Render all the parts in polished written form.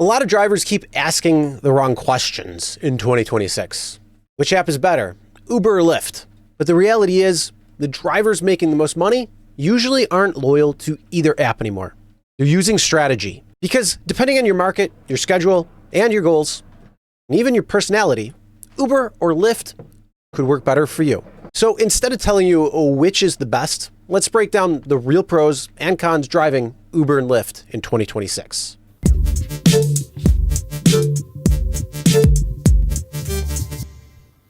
A lot of drivers keep asking the wrong questions in 2026. Which app is better, Uber or Lyft? But the reality is, the drivers making the most money usually aren't loyal to either app anymore. They're using strategy. Because depending on your market, your schedule, and your goals, and even your personality, Uber or Lyft could work better for you. So instead of telling you which is the best, let's break down the real pros and cons driving Uber and Lyft in 2026.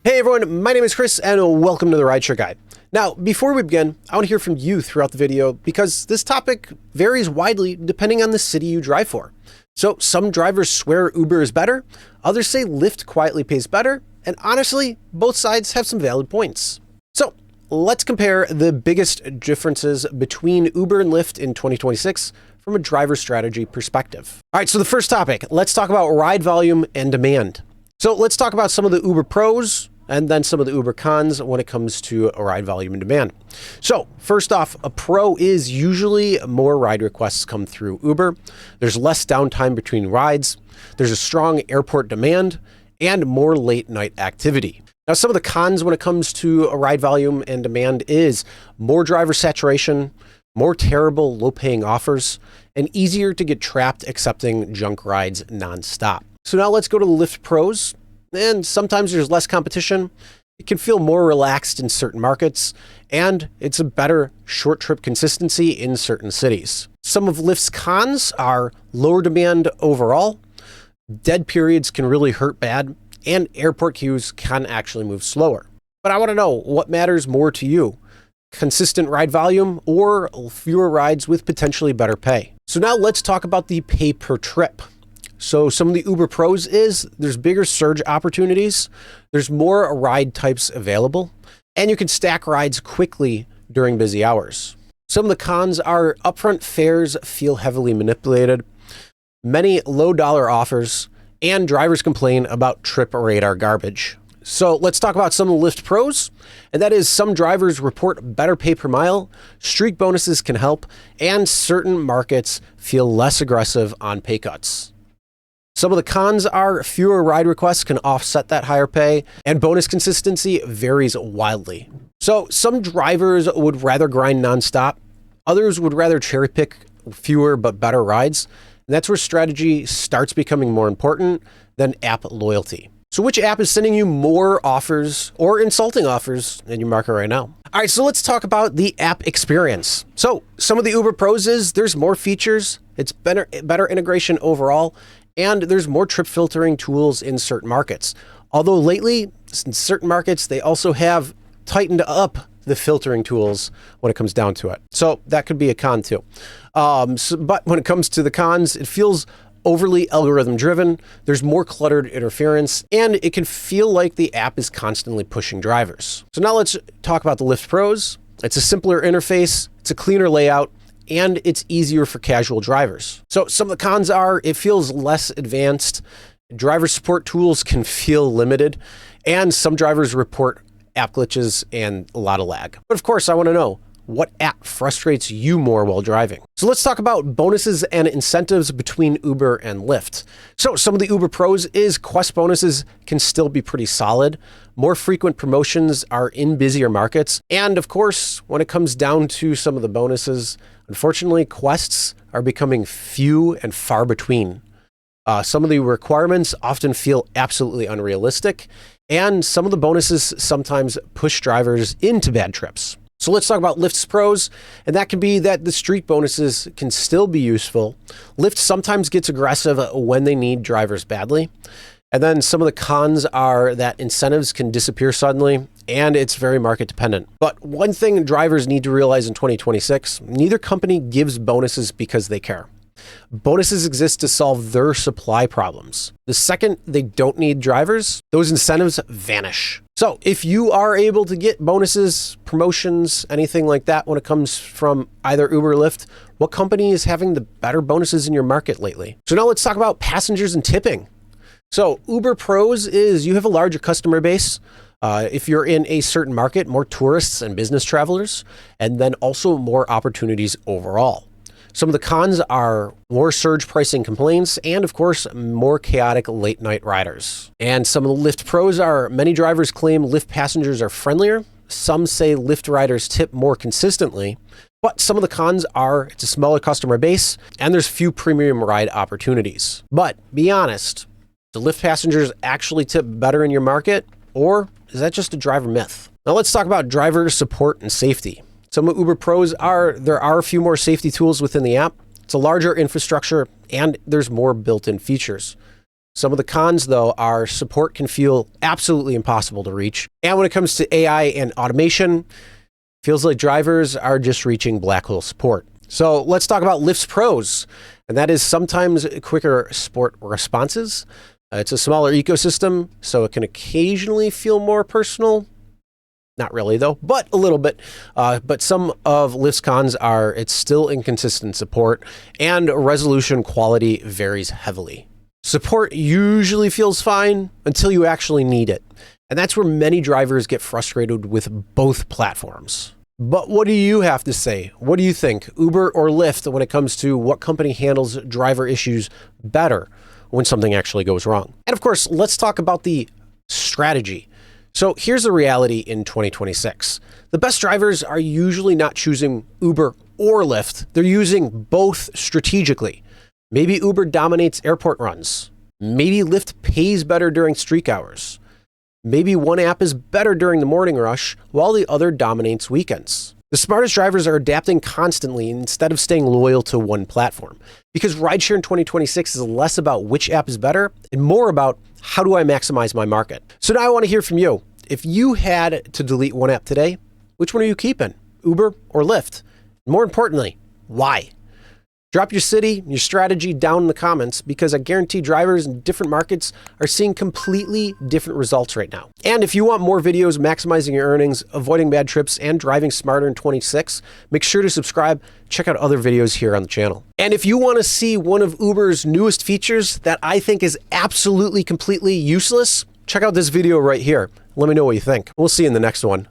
Hey everyone, my name is Chris and welcome to the Rideshare Guide. Now, before we begin, I want to hear from you throughout the video because this topic varies widely depending on the city you drive for. So some drivers swear Uber is better, others say Lyft quietly pays better, and honestly, both sides have some valid points. So let's compare the biggest differences between Uber and Lyft in 2026 from a driver strategy perspective. All right, so the first topic, let's talk about ride volume and demand. So let's talk about some of the Uber pros and then some of the Uber cons when it comes to ride volume and demand. So first off, a pro is usually more ride requests come through Uber. There's less downtime between rides. There's a strong airport demand and more late night activity. Now, some of the cons when it comes to a ride volume and demand is more driver saturation, more terrible low-paying offers, and easier to get trapped accepting junk rides nonstop. So now let's go to the Lyft pros. And sometimes there's less competition. It can feel more relaxed in certain markets, and it's a better short trip consistency in certain cities. Some of Lyft's cons are lower demand overall, dead periods can really hurt bad, and airport queues can actually move slower. But I want to know what matters more to you, consistent ride volume or fewer rides with potentially better pay. So now let's talk about the pay per trip. So some of the Uber pros is there's bigger surge opportunities, there's more ride types available, and you can stack rides quickly during busy hours. Some of the cons are upfront fares feel heavily manipulated, many low dollar offers, and drivers complain about trip radar garbage. So let's talk about some of the Lyft pros, and that is some drivers report better pay per mile, streak bonuses can help, and certain markets feel less aggressive on pay cuts. Some of the cons are fewer ride requests can offset that higher pay, and bonus consistency varies wildly. So some drivers would rather grind nonstop, others would rather cherry pick fewer but better rides, and that's where strategy starts becoming more important than app loyalty. So which app is sending you more offers or insulting offers in your market right now? All right, so let's talk about the app experience. So some of the Uber pros is there's more features, it's better integration overall, and there's more trip filtering tools in certain markets. Although lately, in certain markets, they also have tightened up the filtering tools when it comes down to it. So that could be a con too. But when it comes to the cons, it feels overly algorithm driven. There's more cluttered interference, and it can feel like the app is constantly pushing drivers. So now let's talk about the Lyft pros. It's a simpler interface, it's a cleaner layout, and it's easier for casual drivers. So some of the cons are it feels less advanced, driver support tools can feel limited, and some drivers report app glitches and a lot of lag. But of course, I want to know, what app frustrates you more while driving? So let's talk about bonuses and incentives between Uber and Lyft. So some of the Uber pros is Quest bonuses can still be pretty solid. More frequent promotions are in busier markets. And of course, when it comes down to some of the bonuses, unfortunately, Quests are becoming few and far between. Some of the requirements often feel absolutely unrealistic, and some of the bonuses sometimes push drivers into bad trips. So let's talk about Lyft's pros, and that can be that the streak bonuses can still be useful. Lyft sometimes gets aggressive when they need drivers badly. And then some of the cons are that incentives can disappear suddenly, and it's very market dependent. But one thing drivers need to realize in 2026, neither company gives bonuses because they care. Bonuses exist to solve their supply problems. The second they don't need drivers, those incentives vanish. So if you are able to get bonuses, promotions, anything like that when it comes from either Uber or Lyft, what company is having the better bonuses in your market lately? So now let's talk about passengers and tipping. So Uber pros is you have a larger customer base. If you're in a certain market, more tourists and business travelers, and then also more opportunities overall. Some of the cons are more surge pricing complaints and, of course, more chaotic late night riders. And some of the Lyft pros are many drivers claim Lyft passengers are friendlier. Some say Lyft riders tip more consistently. But some of the cons are it's a smaller customer base and there's few premium ride opportunities. But be honest, do Lyft passengers actually tip better in your market, or is that just a driver myth? Now let's talk about driver support and safety. Some of Uber pros there are a few more safety tools within the app. It's a larger infrastructure and there's more built-in features. Some of the cons, though, are support can feel absolutely impossible to reach. And when it comes to AI and automation, feels like drivers are just reaching black hole support. So let's talk about Lyft's pros, and that is sometimes quicker support responses. It's a smaller ecosystem, so it can occasionally feel more personal. Not really, though, but a little bit. But some of Lyft's cons are it's still inconsistent support, and resolution quality varies heavily. Support usually feels fine until you actually need it. And that's where many drivers get frustrated with both platforms. But what do you have to say? What do you think, Uber or Lyft, when it comes to what company handles driver issues better when something actually goes wrong? And of course, let's talk about the strategy. So here's the reality in 2026. The best drivers are usually not choosing Uber or Lyft. They're using both strategically. Maybe Uber dominates airport runs. Maybe Lyft pays better during streak hours. Maybe one app is better during the morning rush, while the other dominates weekends. The smartest drivers are adapting constantly instead of staying loyal to one platform. Because rideshare in 2026 is less about which app is better and more about how do I maximize my market. So now I want to hear from you. If you had to delete one app today, which one are you keeping? Uber or Lyft? More importantly, why? Drop your city, your strategy down in the comments, because I guarantee drivers in different markets are seeing completely different results right now. And if you want more videos maximizing your earnings, avoiding bad trips, and driving smarter in 26, make sure to subscribe. Check out other videos here on the channel. And if you want to see one of Uber's newest features that I think is absolutely completely useless, check out this video right here. Let me know what you think. We'll see you in the next one.